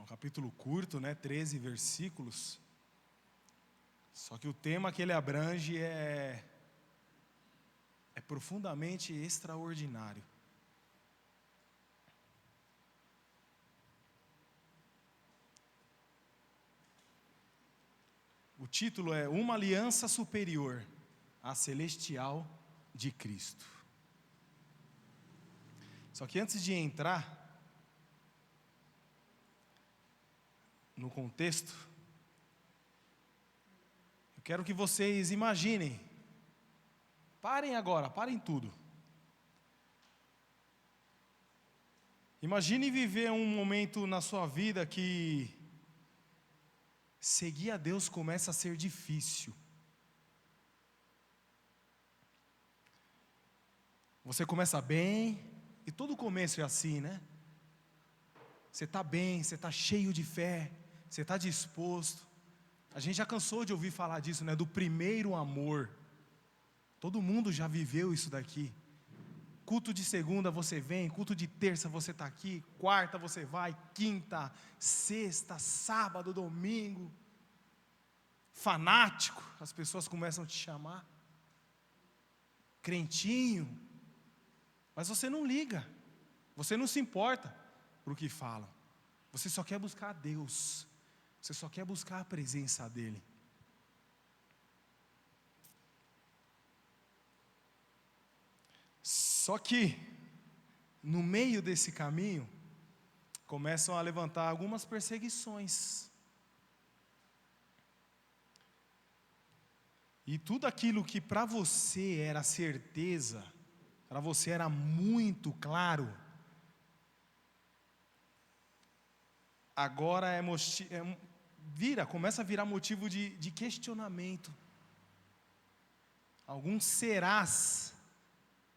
capítulo curto, né? 13 versículos. Só que o tema que ele abrange é profundamente extraordinário. O título é Uma Aliança Superior, a Celestial de Cristo. Só que antes de entrar no contexto, eu quero que vocês imaginem, parem agora, parem tudo. Imagine viver um momento na sua vida que seguir a Deus começa a ser difícil. Você começa bem, e todo começo é assim, né? Você está bem, você está cheio de fé, você está disposto. A gente já cansou de ouvir falar disso, né? Do primeiro amor. Todo mundo já viveu isso daqui. Culto de segunda você vem, culto de terça você está aqui, quarta você vai, quinta, sexta, sábado, domingo. Fanático, as pessoas começam a te chamar. Crentinho. Mas você não liga, você não se importa por o que falam. Você só quer buscar a Deus, você só quer buscar a presença dEle. Só que, no meio desse caminho, começam a levantar algumas perseguições. E tudo aquilo que para você era certeza, para você era muito claro, agora começa a virar motivo de questionamento. Alguns serás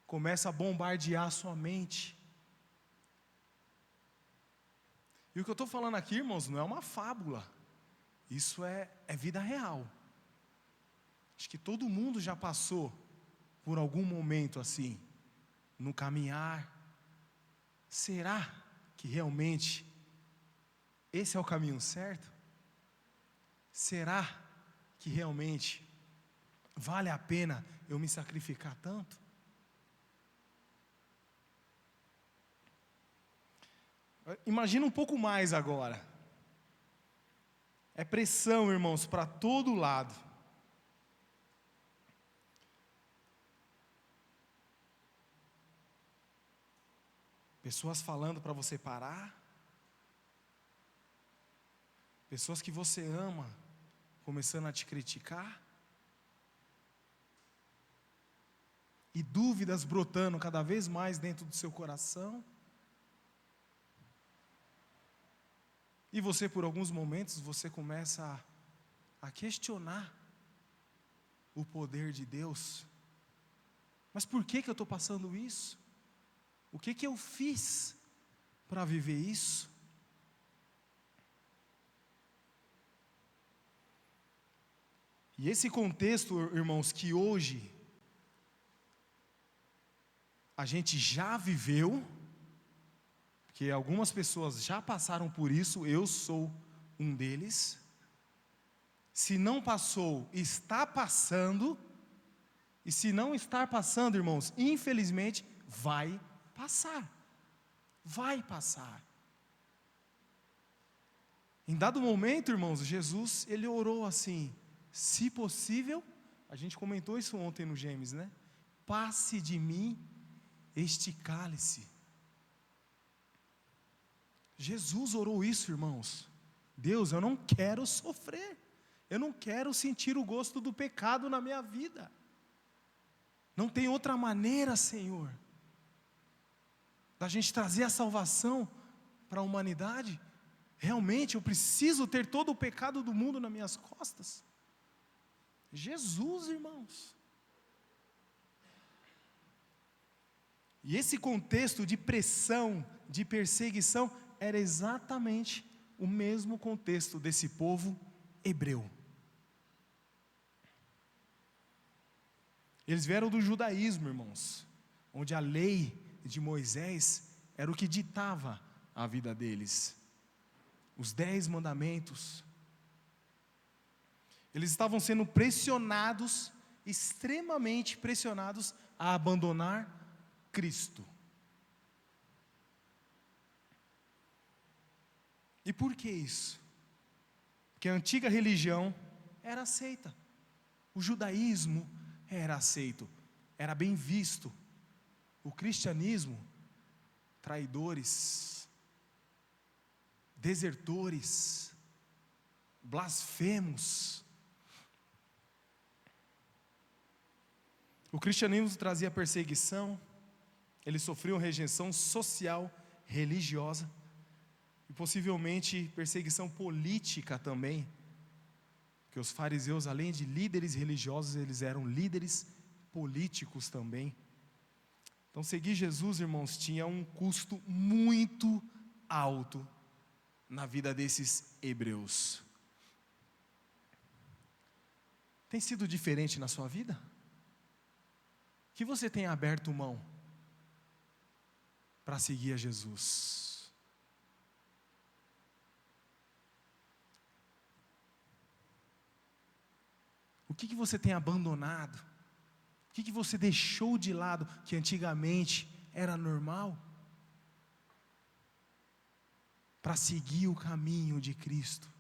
começa a bombardear a sua mente. E o que eu estou falando aqui, irmãos, não é uma fábula. Isso é vida real. Acho que todo mundo já passou por algum momento assim, no caminhar. Será que realmente esse é o caminho certo? Será que realmente vale a pena eu me sacrificar tanto? Imagina um pouco mais agora. É pressão, irmãos, para todo lado. Pessoas falando para você parar. Pessoas que você ama começando a te criticar. E dúvidas brotando cada vez mais dentro do seu coração. E você, por alguns momentos, você começa a questionar o poder de Deus. Mas por que eu estou passando isso? O que eu fiz para viver isso? E esse contexto, irmãos, que hoje a gente já viveu, porque algumas pessoas já passaram por isso, eu sou um deles. Se não passou, está passando. E se não estar passando, irmãos, infelizmente, vai passar. Vai passar. Em dado momento, irmãos, Jesus, ele orou assim: se possível, a gente comentou isso ontem no Gênesis, né? Passe de mim este cálice. Jesus orou isso, irmãos. Deus, eu não quero sofrer. Eu não quero sentir o gosto do pecado na minha vida. Não tem outra maneira, Senhor, da gente trazer a salvação para a humanidade. Realmente eu preciso ter todo o pecado do mundo nas minhas costas. Jesus, irmãos. E esse contexto de pressão, de perseguição, era exatamente o mesmo contexto desse povo hebreu. Eles vieram do judaísmo, irmãos, onde a lei de Moisés era o que ditava a vida deles. os 10 mandamentos, eles estavam sendo pressionados, extremamente pressionados, a abandonar Cristo. E por que isso? Porque a antiga religião era aceita, o judaísmo era aceito, era bem visto. O cristianismo, traidores, desertores, blasfemos. O cristianismo trazia perseguição, eles sofriam rejeição social, religiosa, e possivelmente perseguição política também, porque os fariseus, além de líderes religiosos, eles eram líderes políticos também. Então seguir Jesus, irmãos, tinha um custo muito alto na vida desses hebreus. Tem sido diferente na sua vida? Que você tem aberto mão para seguir a Jesus? O que você tem abandonado? O que você deixou de lado que antigamente era normal? Para seguir o caminho de Cristo.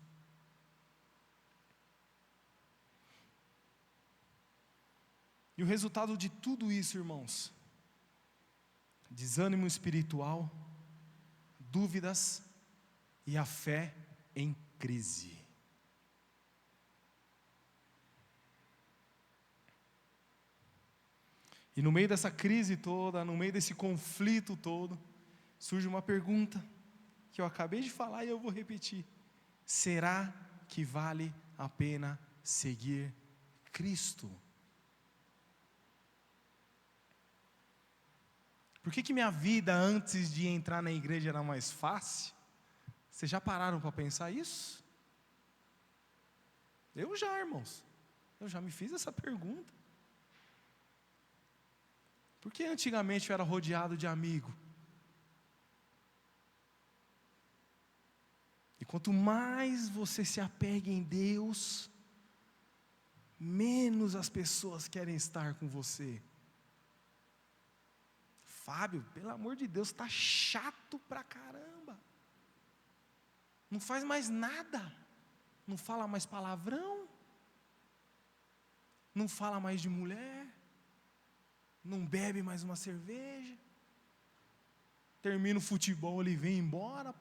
E o resultado de tudo isso, irmãos, desânimo espiritual, dúvidas e a fé em crise. E no meio dessa crise toda, no meio desse conflito todo, surge uma pergunta que eu acabei de falar e eu vou repetir: será que vale a pena seguir Cristo? Por que minha vida antes de entrar na igreja era mais fácil? Vocês já pararam para pensar isso? Eu já, irmãos. Eu já me fiz essa pergunta. Por que antigamente eu era rodeado de amigos? E quanto mais você se apega em Deus, menos as pessoas querem estar com você. Fábio, pelo amor de Deus, está chato pra caramba. Não faz mais nada. Não fala mais palavrão. Não fala mais de mulher. Não bebe mais uma cerveja. Termina o futebol, ele vem embora.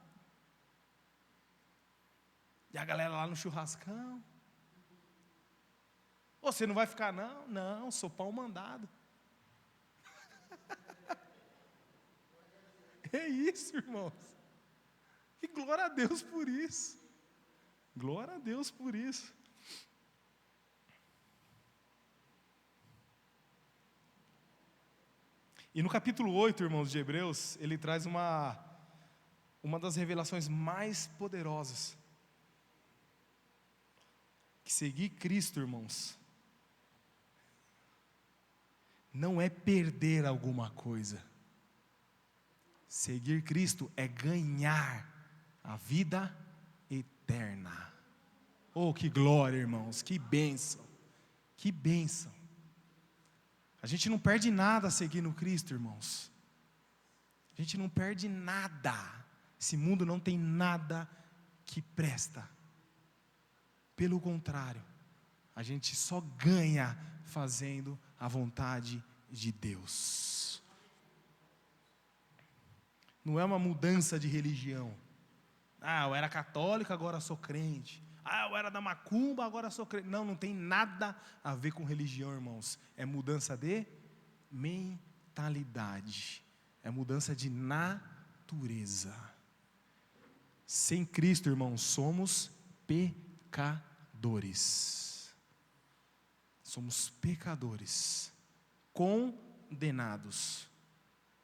E a galera lá no churrascão. Você não vai ficar não? Não, sou pau mandado. É isso, irmãos. E glória a Deus por isso. Glória a Deus por isso. E no capítulo 8, irmãos, de Hebreus, ele traz uma das revelações mais poderosas. Que seguir Cristo, irmãos, não é perder alguma coisa. Seguir Cristo é ganhar a vida eterna. Oh, que glória, irmãos, que bênção. Que bênção. A gente não perde nada seguindo Cristo, irmãos. A gente não perde nada. Esse mundo não tem nada que presta. Pelo contrário, a gente só ganha fazendo a vontade de Deus. Não é uma mudança de religião. Ah, eu era católico, agora sou crente. Ah, eu era da macumba, agora sou crente. Não, não tem nada a ver com religião, irmãos. É mudança de mentalidade. É mudança de natureza. Sem Cristo, irmãos, somos pecadores. Somos pecadores. Condenados.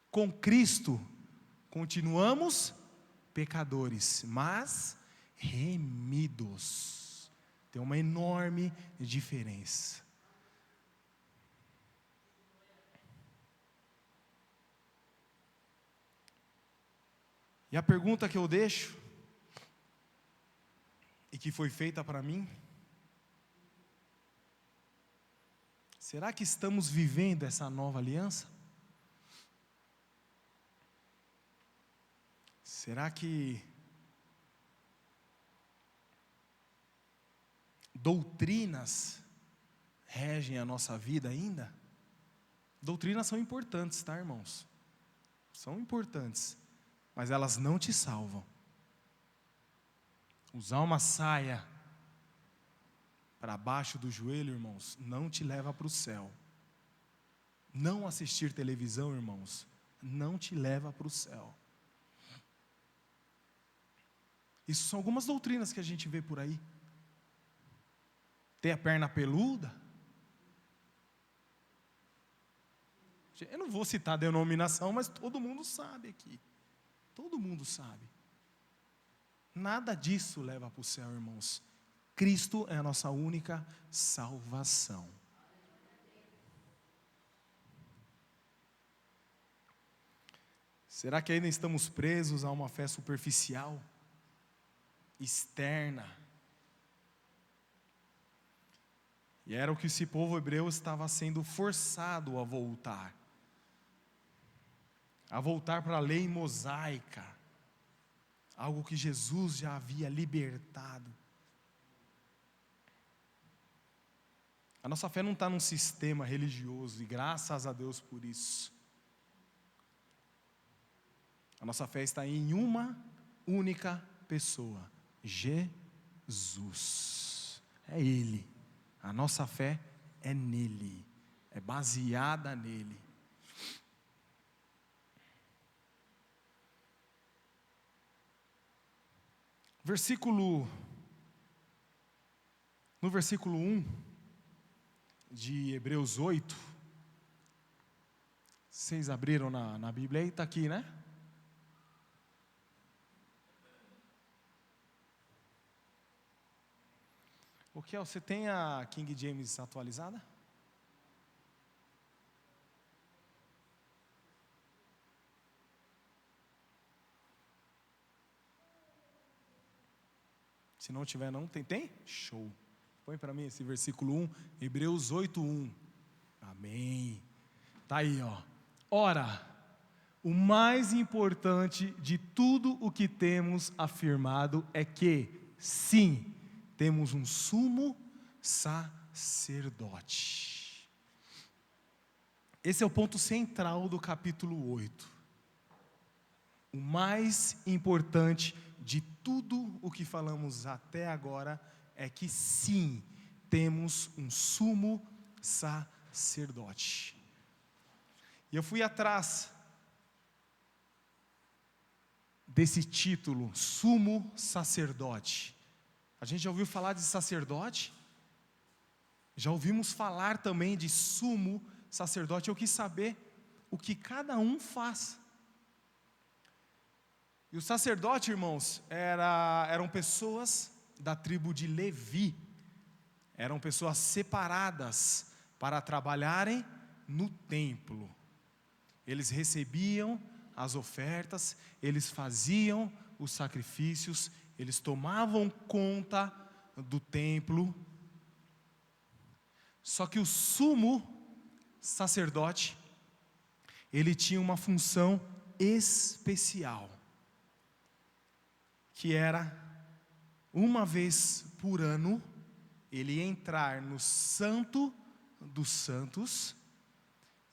Com Cristo, continuamos pecadores, mas remidos. Tem uma enorme diferença. E a pergunta que eu deixo e que foi feita para mim? Será que estamos vivendo essa nova aliança? Será que doutrinas regem a nossa vida ainda? Doutrinas são importantes, tá, irmãos? São importantes, mas elas não te salvam. Usar uma saia para baixo do joelho, irmãos, não te leva para o céu. Não assistir televisão, irmãos, não te leva para o céu. Isso são algumas doutrinas que a gente vê por aí. Ter a perna peluda. Eu não vou citar a denominação, mas todo mundo sabe aqui. Todo mundo sabe. Nada disso leva para o céu, irmãos. Cristo é a nossa única salvação. Será que ainda estamos presos a uma fé superficial, externa? E era o que esse povo hebreu estava sendo forçado a voltar para a lei mosaica, algo que Jesus já havia libertado. A nossa fé não está num sistema religioso, e graças a Deus por isso. A nossa fé está em uma única pessoa, Jesus. É Ele. A nossa fé é nele, é baseada nele. No versículo 1 de Hebreus 8, vocês abriram na Bíblia aí? Está aqui, né? O Kel, você tem a King James atualizada? Se não tiver, não tem? Tem? Show. Põe para mim esse versículo 1, Hebreus 8:1. Amém. Tá aí, ó. Ora, o mais importante de tudo o que temos afirmado é que, sim, temos um sumo sacerdote. Esse é o ponto central do capítulo 8. O mais importante de tudo o que falamos até agora é que sim, temos um sumo sacerdote. E eu fui atrás desse título, sumo sacerdote. A gente já ouviu falar de sacerdote? Já ouvimos falar também de sumo sacerdote. Eu quis saber o que cada um faz. E o sacerdote, irmãos, eram pessoas da tribo de Levi. Eram pessoas separadas para trabalharem no templo. Eles recebiam as ofertas, eles faziam os sacrifícios, eles tomavam conta do templo. Só que o sumo sacerdote, ele tinha uma função especial, que era, uma vez por ano, ele entrar no Santo dos Santos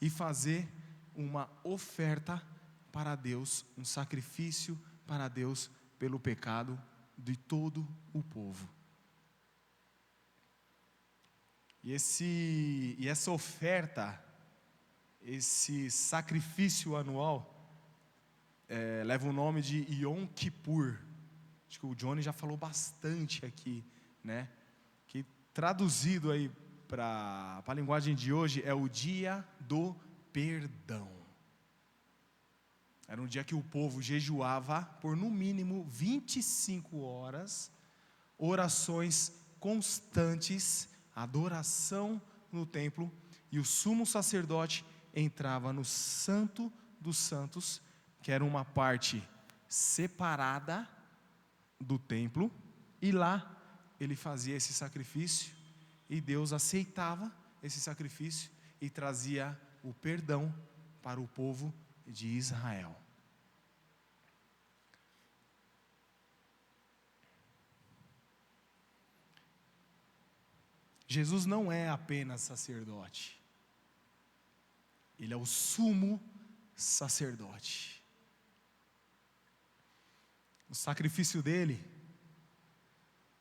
e fazer uma oferta para Deus, um sacrifício para Deus pelo pecado de todo o povo. E essa oferta, esse sacrifício anual, leva o nome de Yom Kippur. Acho que o Johnny já falou bastante aqui, né? Que traduzido aí para a linguagem de hoje é o dia do perdão. Era um dia que o povo jejuava por no mínimo 25 horas, orações constantes, adoração no templo, e o sumo sacerdote entrava no Santo dos Santos, que era uma parte separada do templo, e lá ele fazia esse sacrifício e Deus aceitava esse sacrifício e trazia o perdão para o povo de Israel. Jesus não é apenas sacerdote, ele é o sumo sacerdote. O sacrifício dele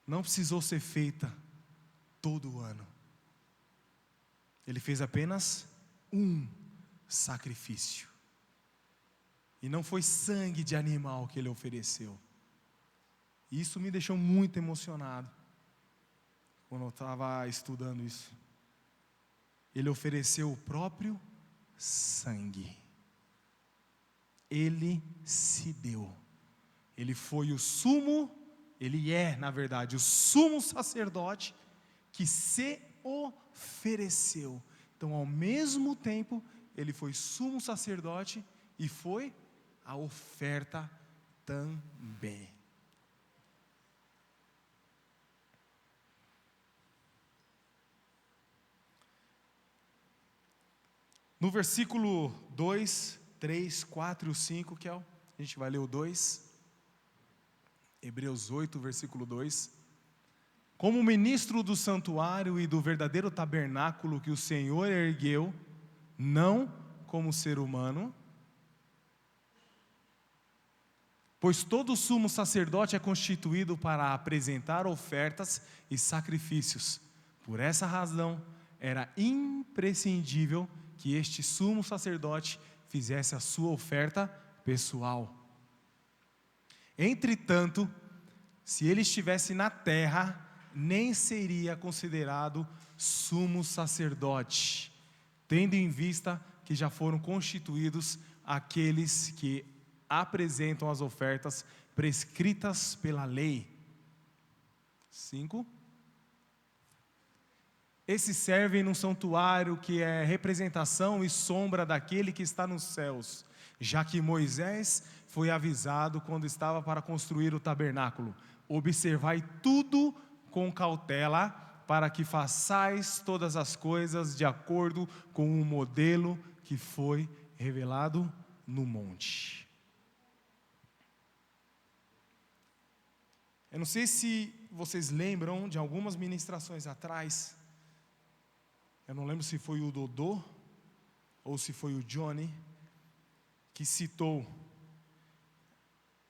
não precisou ser feito todo ano. Ele fez apenas um sacrifício. E não foi sangue de animal que ele ofereceu. E isso me deixou muito emocionado quando eu estava estudando isso. Ele ofereceu o próprio sangue. Ele se deu. Ele foi o sumo, ele é, na verdade, o sumo sacerdote que se ofereceu. Então, ao mesmo tempo, ele foi sumo sacerdote e foi a oferta também. No versículo 2, 3, 4 e 5, que é a gente vai ler o 2, Hebreus 8, versículo 2. Como ministro do santuário e do verdadeiro tabernáculo que o Senhor ergueu, não como ser humano, pois todo sumo sacerdote é constituído para apresentar ofertas e sacrifícios. Por essa razão, era imprescindível que este sumo sacerdote fizesse a sua oferta pessoal. Entretanto, se ele estivesse na terra, nem seria considerado sumo sacerdote, tendo em vista que já foram constituídos aqueles que apresentam as ofertas prescritas pela lei. 5. Esses servem num santuário que é representação e sombra daquele que está nos céus, já que Moisés foi avisado quando estava para construir o tabernáculo: observai tudo com cautela, para que façais todas as coisas de acordo com o modelo que foi revelado no monte. Eu não sei se vocês lembram de algumas ministrações atrás, eu não lembro se foi o Dodô ou se foi o Johnny que citou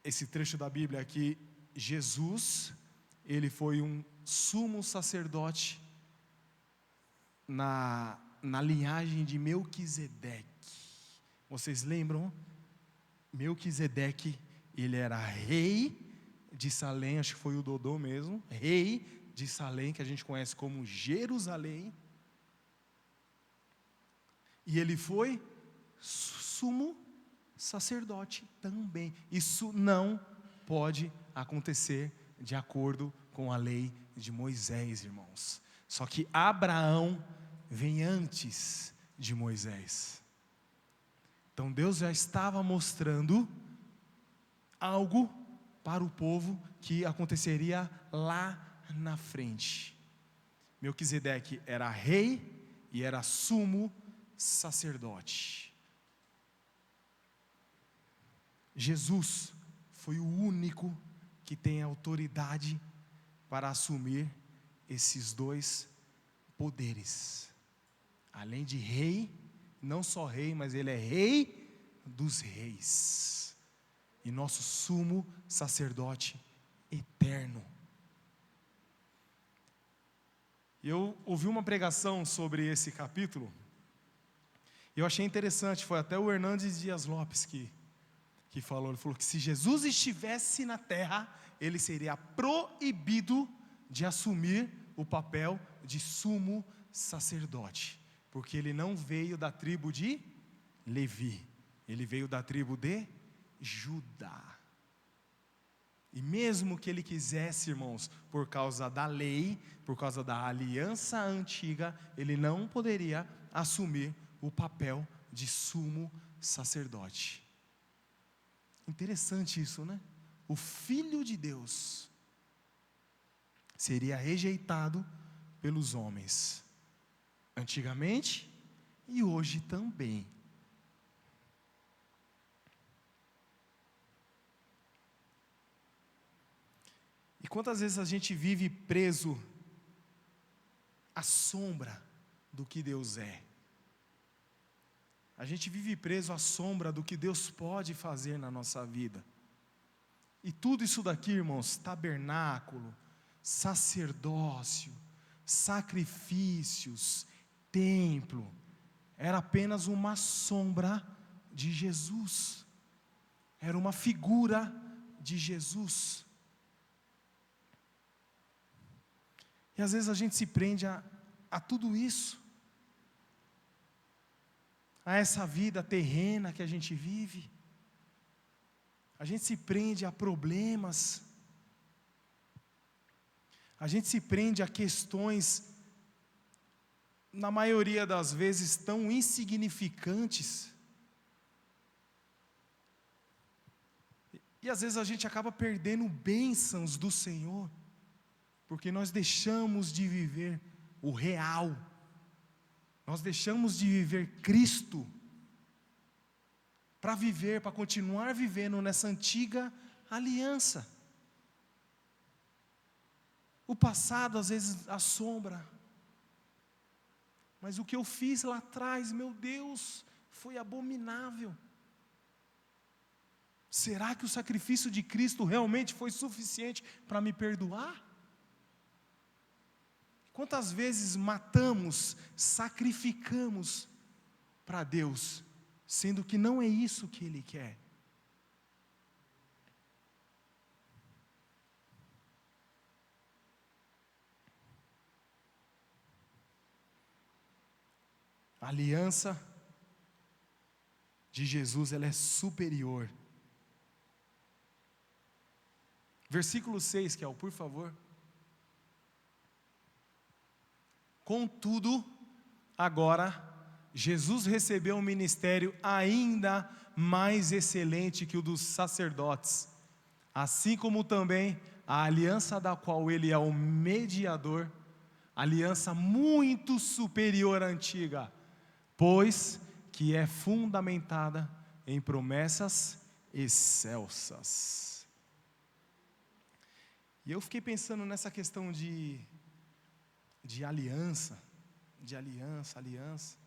esse trecho da Bíblia que Jesus, ele foi um sumo sacerdote na linhagem de Melquisedeque. Vocês lembram? Melquisedeque, ele era rei de Salém, acho que foi o Dodô mesmo, rei de Salém, que a gente conhece como Jerusalém. E ele foi sumo sacerdote também. Isso não pode acontecer de acordo com a lei de Moisés, irmãos. Só que Abraão vem antes de Moisés. Então Deus já estava mostrando algo para o povo que aconteceria lá na frente. Melquisedeque era rei e era sumo sacerdote. Jesus foi o único que tem autoridade para assumir esses dois poderes. Além de rei, não só rei, mas ele é rei dos reis. E nosso sumo sacerdote eterno. Eu ouvi uma pregação sobre esse capítulo, e eu achei interessante, foi até o Hernandes Dias Lopes que falou, ele falou que se Jesus estivesse na terra, ele seria proibido de assumir o papel de sumo sacerdote, porque ele não veio da tribo de Levi, ele veio da tribo de Judá. E mesmo que ele quisesse, irmãos, por causa da lei, por causa da aliança antiga, ele não poderia assumir o papel de sumo sacerdote. Interessante isso, né? O Filho de Deus seria rejeitado pelos homens, antigamente e hoje também. E quantas vezes a gente vive preso à sombra do que Deus é? A gente vive preso à sombra do que Deus pode fazer na nossa vida. E tudo isso daqui, irmãos, tabernáculo, sacerdócio, sacrifícios, templo, era apenas uma sombra de Jesus. Era uma figura de Jesus. E às vezes a gente se prende a tudo isso, a essa vida terrena que a gente vive. A gente se prende a problemas, a gente se prende a questões, na maioria das vezes, tão insignificantes. E às vezes a gente acaba perdendo bênçãos do Senhor, porque nós deixamos de viver o real, nós deixamos de viver Cristo, para continuar vivendo nessa antiga aliança. O passado às vezes assombra, mas o que eu fiz lá atrás, meu Deus, foi abominável. Será que o sacrifício de Cristo realmente foi suficiente para me perdoar? Quantas vezes matamos, sacrificamos para Deus, sendo que não é isso que Ele quer? A aliança de Jesus, ela é superior. Versículo 6, Kel, por favor. Contudo, agora, Jesus recebeu um ministério ainda mais excelente que o dos sacerdotes, assim como também a aliança da qual Ele é o mediador, aliança muito superior à antiga, pois que é fundamentada em promessas excelsas. E eu fiquei pensando nessa questão de aliança, aliança.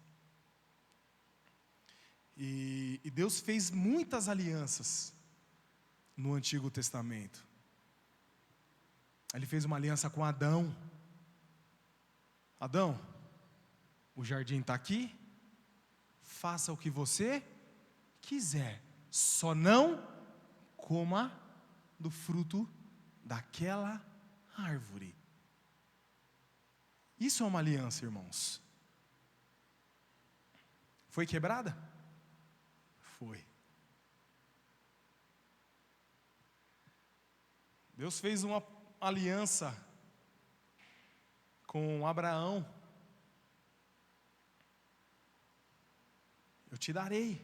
E Deus fez muitas alianças no Antigo Testamento. Ele fez uma aliança com Adão. Adão, o jardim está aqui, faça o que você quiser, só não coma do fruto daquela árvore. Isso é uma aliança, irmãos. Foi quebrada? Foi. Deus fez uma aliança com Abraão. Eu te darei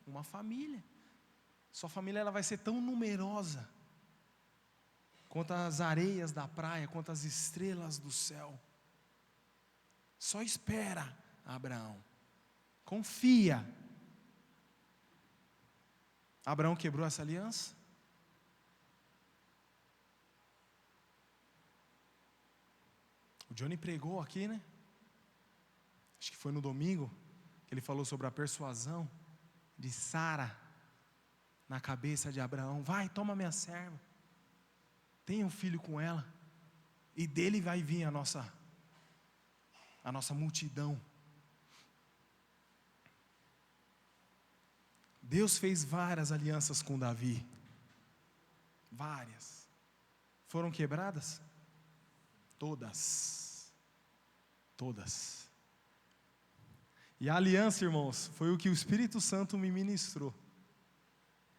uma família. Sua família, ela vai ser tão numerosa quanto as areias da praia, quanto as estrelas do céu. Só espera, Abraão. Confia. Abraão quebrou essa aliança? O Johnny pregou aqui, né? Acho que foi no domingo, que ele falou sobre a persuasão de Sara na cabeça de Abraão. Vai, toma minha serva, tenha um filho com ela, e dele vai vir a nossa multidão. Deus fez várias alianças com Davi. Várias. Foram quebradas? Todas. Todas. E a aliança, irmãos, foi o que o Espírito Santo me ministrou.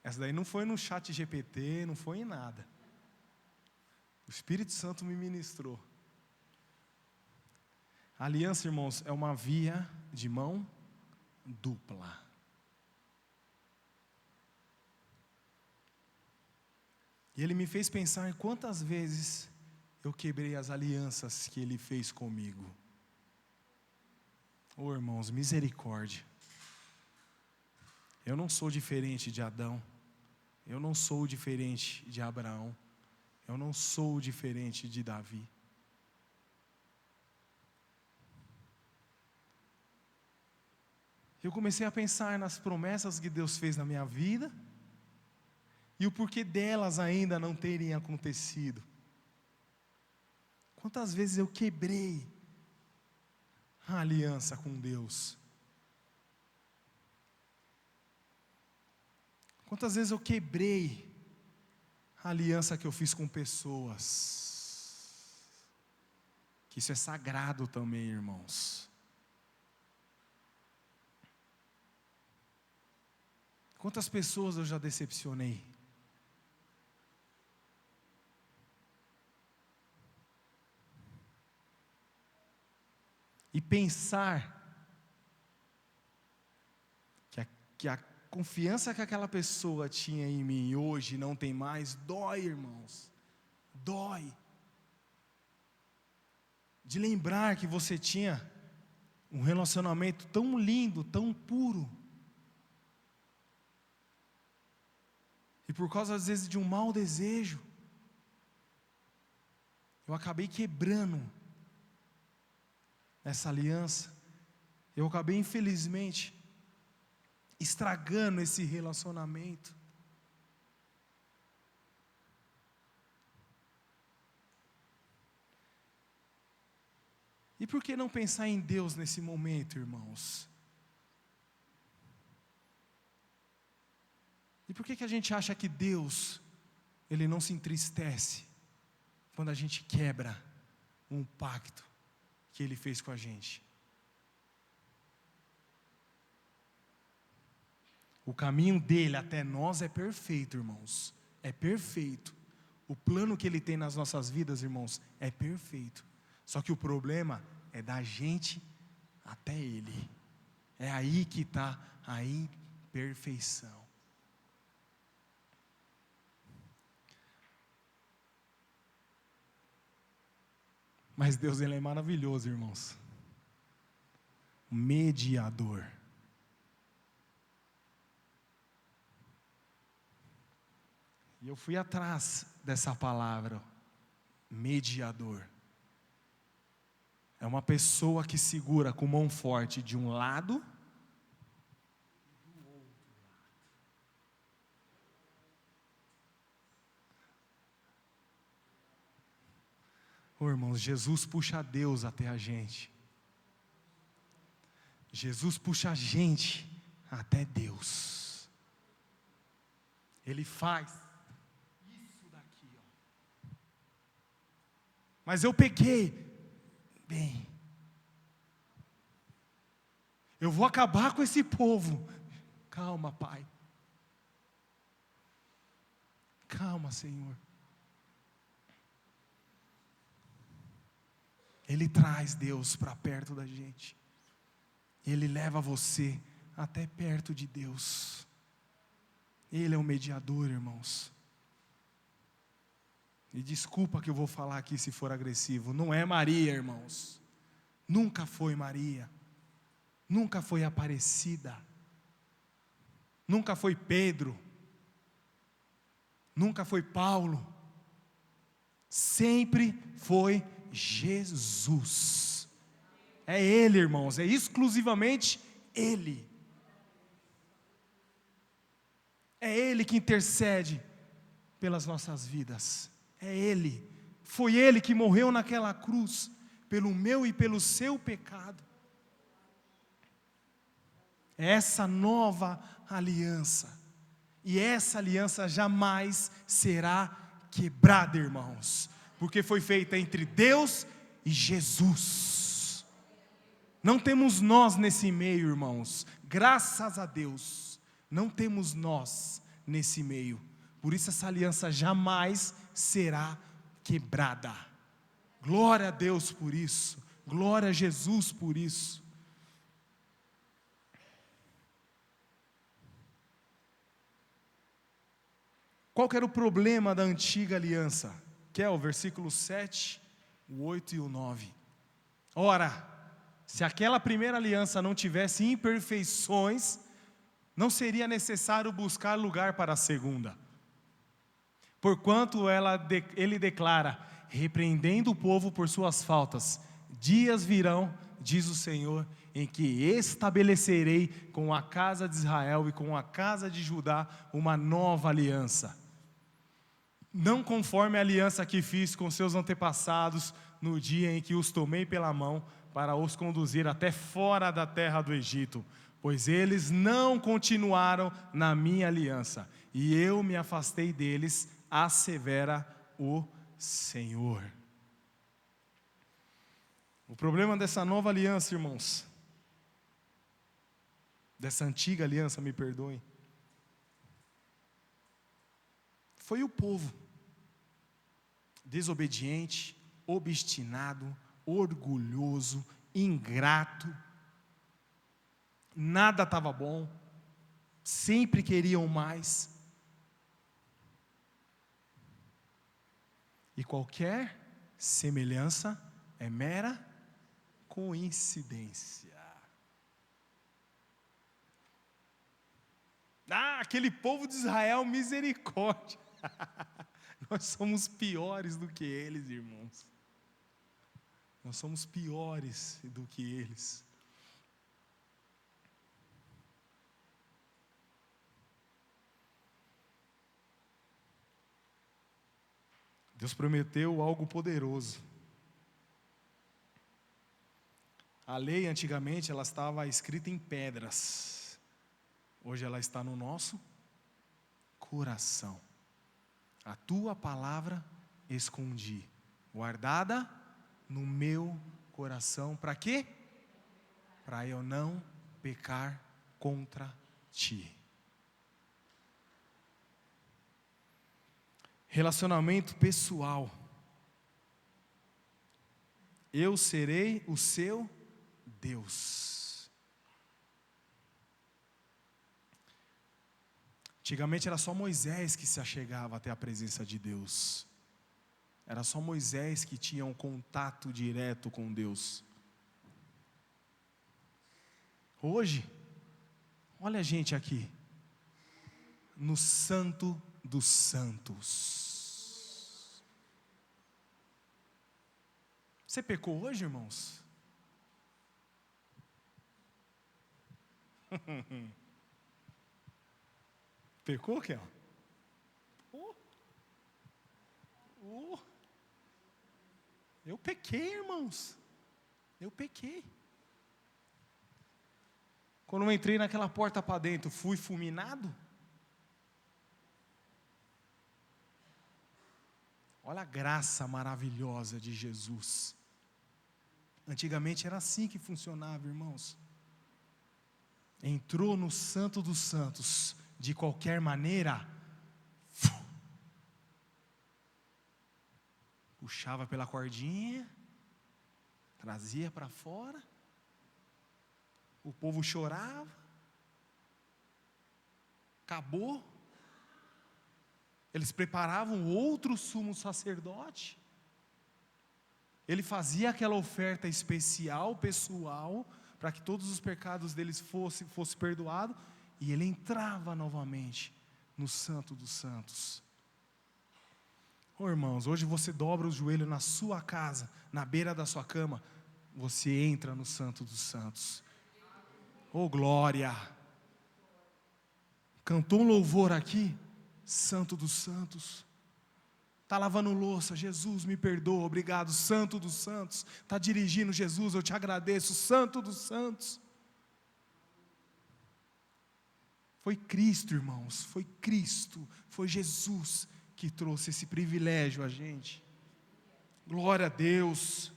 Essa daí não foi no chat GPT, não foi em nada. O Espírito Santo me ministrou. A aliança, irmãos, é uma via de mão dupla. E Ele me fez pensar quantas vezes eu quebrei as alianças que Ele fez comigo. Oh, irmãos, misericórdia. Eu não sou diferente de Adão. Eu não sou diferente de Abraão. Eu não sou diferente de Davi. Eu comecei a pensar nas promessas que Deus fez na minha vida e o porquê delas ainda não terem acontecido. Quantas vezes eu quebrei a aliança com Deus? Quantas vezes eu quebrei a aliança que eu fiz com pessoas? Que isso é sagrado também, irmãos. Quantas pessoas eu já decepcionei? E pensar que a confiança que aquela pessoa tinha em mim hoje não tem mais, dói, irmãos. Dói. De lembrar que você tinha um relacionamento tão lindo, tão puro. E por causa, às vezes, de um mau desejo, eu acabei quebrando essa aliança. Eu acabei, infelizmente, estragando esse relacionamento. E por que não pensar em Deus nesse momento, irmãos? E por que a gente acha que Deus, Ele não se entristece quando a gente quebra um pacto que Ele fez com a gente? O caminho dele até nós é perfeito, irmãos. É perfeito. O plano que Ele tem nas nossas vidas, irmãos, é perfeito. Só que o problema é da gente até Ele. É aí que está a imperfeição. Mas Deus, Ele é maravilhoso, irmãos. Mediador. E eu fui atrás dessa palavra, mediador. É uma pessoa que segura com mão forte de um lado e do outro lado. Oh, irmãos, Jesus puxa Deus até a gente. Jesus puxa a gente até Deus. Ele faz isso daqui, ó. Mas eu pequei. Bem, eu vou acabar com esse povo. Calma, Pai. Calma, Senhor. Ele traz Deus para perto da gente. Ele leva você até perto de Deus. Ele é o mediador, irmãos. E desculpa que eu vou falar aqui se for agressivo. Não é Maria, irmãos. Nunca foi Maria. Nunca foi Aparecida. Nunca foi Pedro. Nunca foi Paulo. Sempre foi Jesus. É Ele, irmãos. É exclusivamente Ele. É Ele que intercede pelas nossas vidas. É Ele, foi Ele que morreu naquela cruz, pelo meu e pelo seu pecado. É essa nova aliança, e essa aliança jamais será quebrada, irmãos, porque foi feita entre Deus e Jesus. Não temos nós nesse meio, irmãos, graças a Deus, não temos nós nesse meio, por isso essa aliança jamais será quebrada. Glória a Deus por isso, glória a Jesus por isso. Qual que era o problema da antiga aliança? que é o versículo 7, o 8 e o 9. Ora, se aquela primeira aliança não tivesse imperfeições, não seria necessário buscar lugar para a segunda. Porquanto ele declara, repreendendo o povo por suas faltas, dias virão, diz o Senhor, em que estabelecerei com a casa de Israel e com a casa de Judá uma nova aliança. Não conforme a aliança que fiz com seus antepassados no dia em que os tomei pela mão para os conduzir até fora da terra do Egito, pois eles não continuaram na minha aliança, e eu me afastei deles, assevera o Senhor. O problema dessa nova aliança, irmãos, dessa antiga aliança, me perdoem, foi o povo desobediente, obstinado, orgulhoso, ingrato. Nada estava bom, sempre queriam mais. E qualquer semelhança é mera coincidência. Aquele povo de Israel, misericórdia. Nós somos piores do que eles, irmãos. Nós somos piores do que eles. Deus prometeu algo poderoso. A lei antigamente ela estava escrita em pedras. Hoje ela está no nosso coração. A tua palavra escondi, guardada no meu coração. Para quê? Para eu não pecar contra ti. Relacionamento pessoal. Eu serei o seu Deus. Antigamente era só Moisés que se achegava até a presença de Deus. Era só Moisés que tinha um contato direto com Deus. Hoje, olha a gente aqui, no Santo dos Santos. Você pecou hoje, irmãos? Pecou, Kel? Eu pequei, irmãos. Eu pequei. Quando eu entrei naquela porta para dentro, fui fulminado. Olha a graça maravilhosa de Jesus. Antigamente era assim que funcionava, irmãos. Entrou no Santo dos Santos de qualquer maneira, puxava pela cordinha, trazia para fora, o povo chorava, acabou, eles preparavam outro sumo sacerdote, ele fazia aquela oferta especial, pessoal, para que todos os pecados deles fossem perdoados, e ele entrava novamente no Santo dos Santos. Irmãos, hoje você dobra o joelho na sua casa, na beira da sua cama, você entra no Santo dos Santos. Glória! Cantou um louvor aqui, Santo dos Santos. Está lavando louça, Jesus me perdoa, obrigado, Santo dos Santos. Está dirigindo, Jesus, eu te agradeço, Santo dos Santos. Foi Cristo, irmãos, foi Cristo, foi Jesus que trouxe esse privilégio a gente. Glória a Deus.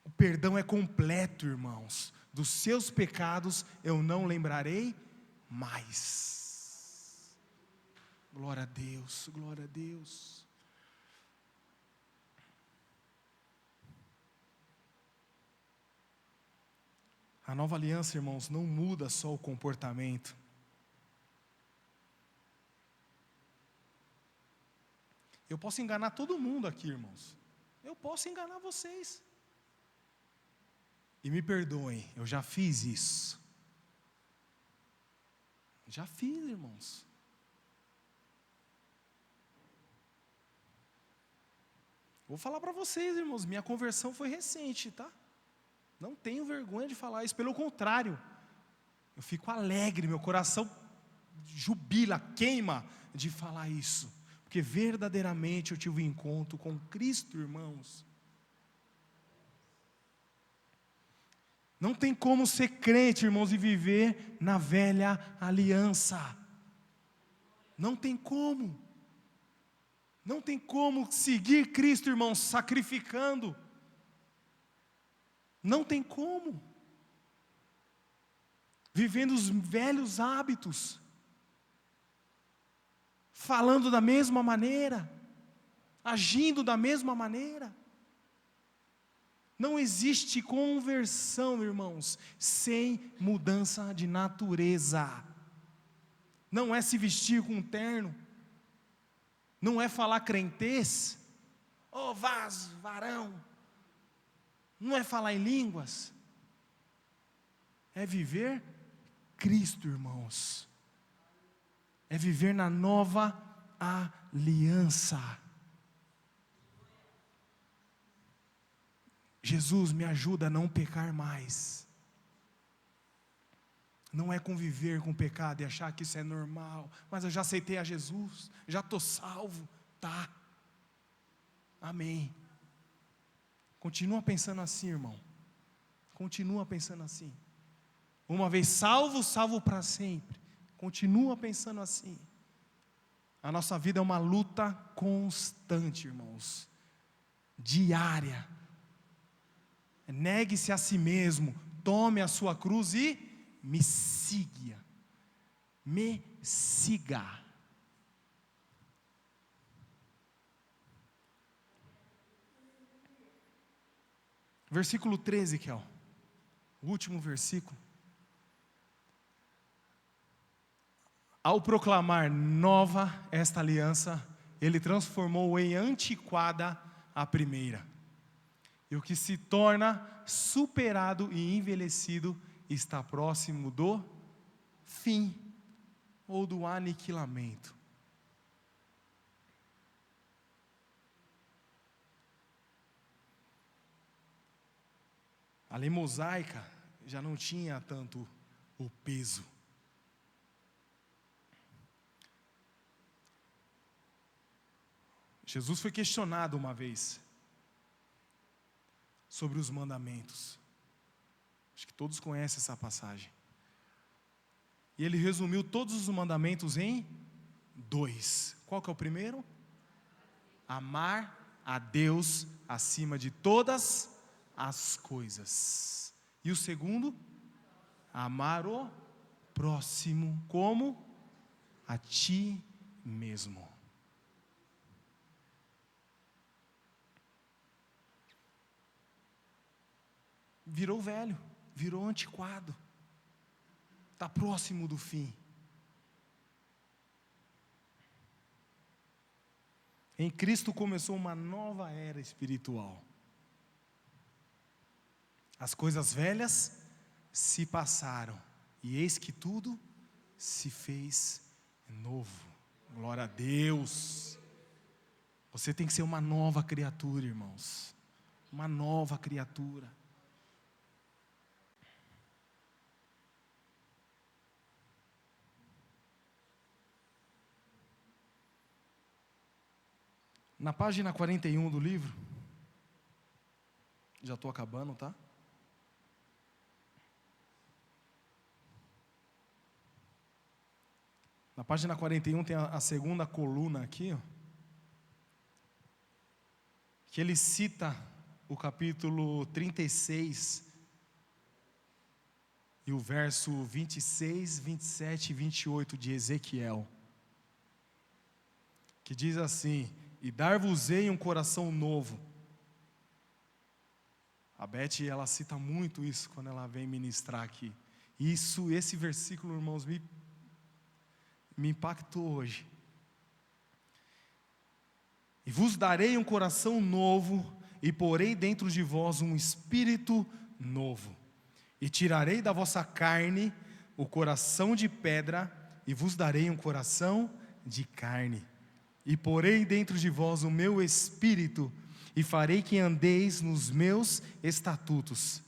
O perdão é completo, irmãos. Dos seus pecados eu não lembrarei mais. Glória a Deus, glória a Deus. A nova aliança, irmãos, não muda só o comportamento. Eu posso enganar todo mundo aqui, irmãos. Eu posso enganar vocês. E me perdoem, eu já fiz isso. Já fiz, irmãos. Vou falar para vocês, irmãos, minha conversão foi recente, tá? Não tenho vergonha de falar isso, pelo contrário. Eu fico alegre, meu coração jubila, queima de falar isso. Porque verdadeiramente eu tive um encontro com Cristo, irmãos. Não tem como ser crente, irmãos, e viver na velha aliança. Não tem como. Não tem como seguir Cristo, irmãos, sacrificando. Não tem como. Vivendo os velhos hábitos. Falando da mesma maneira. Agindo da mesma maneira. Não existe conversão, irmãos, sem mudança de natureza. Não é se vestir com um terno. Não é falar crentez. Ô vaso, varão. Não é falar em línguas. É viver Cristo, irmãos. É viver na nova aliança. Jesus, me ajuda a não pecar mais. Não é conviver com o pecado e achar que isso é normal. Mas eu já aceitei a Jesus, já estou salvo, tá? Amém. Continua pensando assim, irmão. Continua pensando assim. Uma vez salvo, salvo para sempre. Continua pensando assim. A nossa vida é uma luta constante, irmãos. Diária. Negue-se a si mesmo, tome a sua cruz e me siga. Me siga. Versículo 13, que é o último versículo. Ao proclamar nova esta aliança, ele transformou em antiquada a primeira. E o que se torna superado e envelhecido está próximo do fim, ou do aniquilamento. A lei mosaica já não tinha tanto o peso. Jesus foi questionado uma vez sobre os mandamentos. Acho que todos conhecem essa passagem. E ele resumiu todos os mandamentos em 2. Qual que é o primeiro? Amar a Deus acima de todas as coisas. E o segundo? Amar o próximo como a ti mesmo. Virou velho, virou antiquado. Está próximo do fim. Em Cristo começou uma nova era espiritual. As coisas velhas se passaram, e eis que tudo se fez novo. Glória a Deus. Você tem que ser uma nova criatura, irmãos. Uma nova criatura. Na página 41 do livro, já estou acabando, tá? Na página 41 tem a segunda coluna aqui, ó, que ele cita o capítulo 36 e o verso 26, 27 e 28 de Ezequiel, que diz assim: e dar-vos-ei um coração novo. A Beth, ela cita muito isso quando ela vem ministrar aqui. Esse versículo, irmãos, me impactou hoje. E vos darei um coração novo, e porei dentro de vós um espírito novo. E tirarei da vossa carne o coração de pedra, e vos darei um coração de carne. E porei dentro de vós o meu espírito, e farei que andeis nos meus estatutos,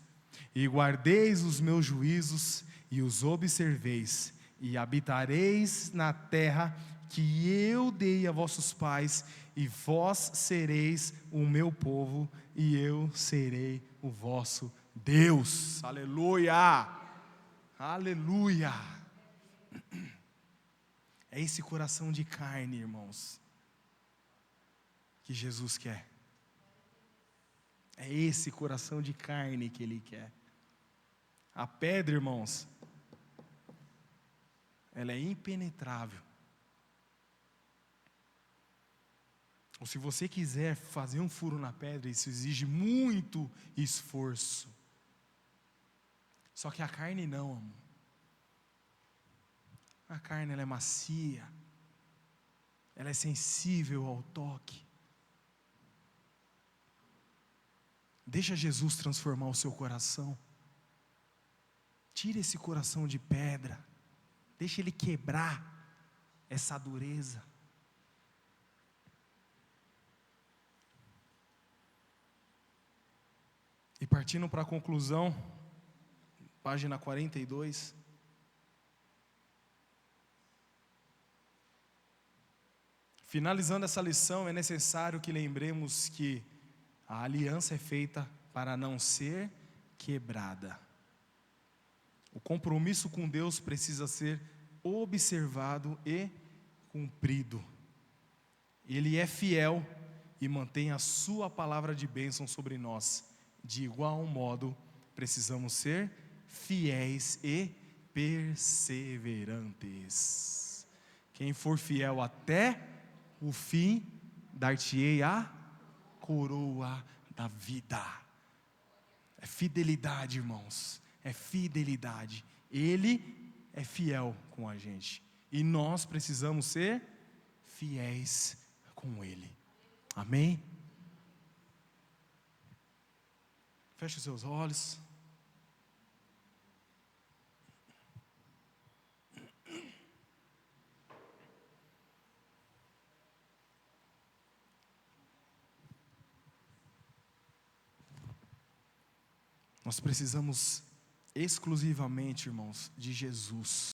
e guardeis os meus juízos, e os observeis, e habitareis na terra que eu dei a vossos pais, e vós sereis o meu povo, e eu serei o vosso Deus. Aleluia! Aleluia! É esse coração de carne, irmãos, que Jesus quer. É esse coração de carne que Ele quer. A pedra, irmãos, ela é impenetrável. Ou se você quiser fazer um furo na pedra, isso exige muito esforço. Só que a carne não, amor. A carne, ela é macia, ela é sensível ao toque. Deixa Jesus transformar o seu coração. Tira esse coração de pedra. Deixa Ele quebrar essa dureza. E partindo para a conclusão, página 42. Finalizando essa lição, é necessário que lembremos que a aliança é feita para não ser quebrada. O compromisso com Deus precisa ser observado e cumprido. Ele é fiel e mantém a sua palavra de bênção sobre nós. De igual modo, precisamos ser fiéis e perseverantes. Quem for fiel até o fim, dar-te-ei a coroa da vida. É fidelidade, irmãos, é fidelidade. Ele é fiel com a gente, e nós precisamos ser fiéis com Ele. Amém? Feche os seus olhos. Nós precisamos exclusivamente, irmãos, de Jesus.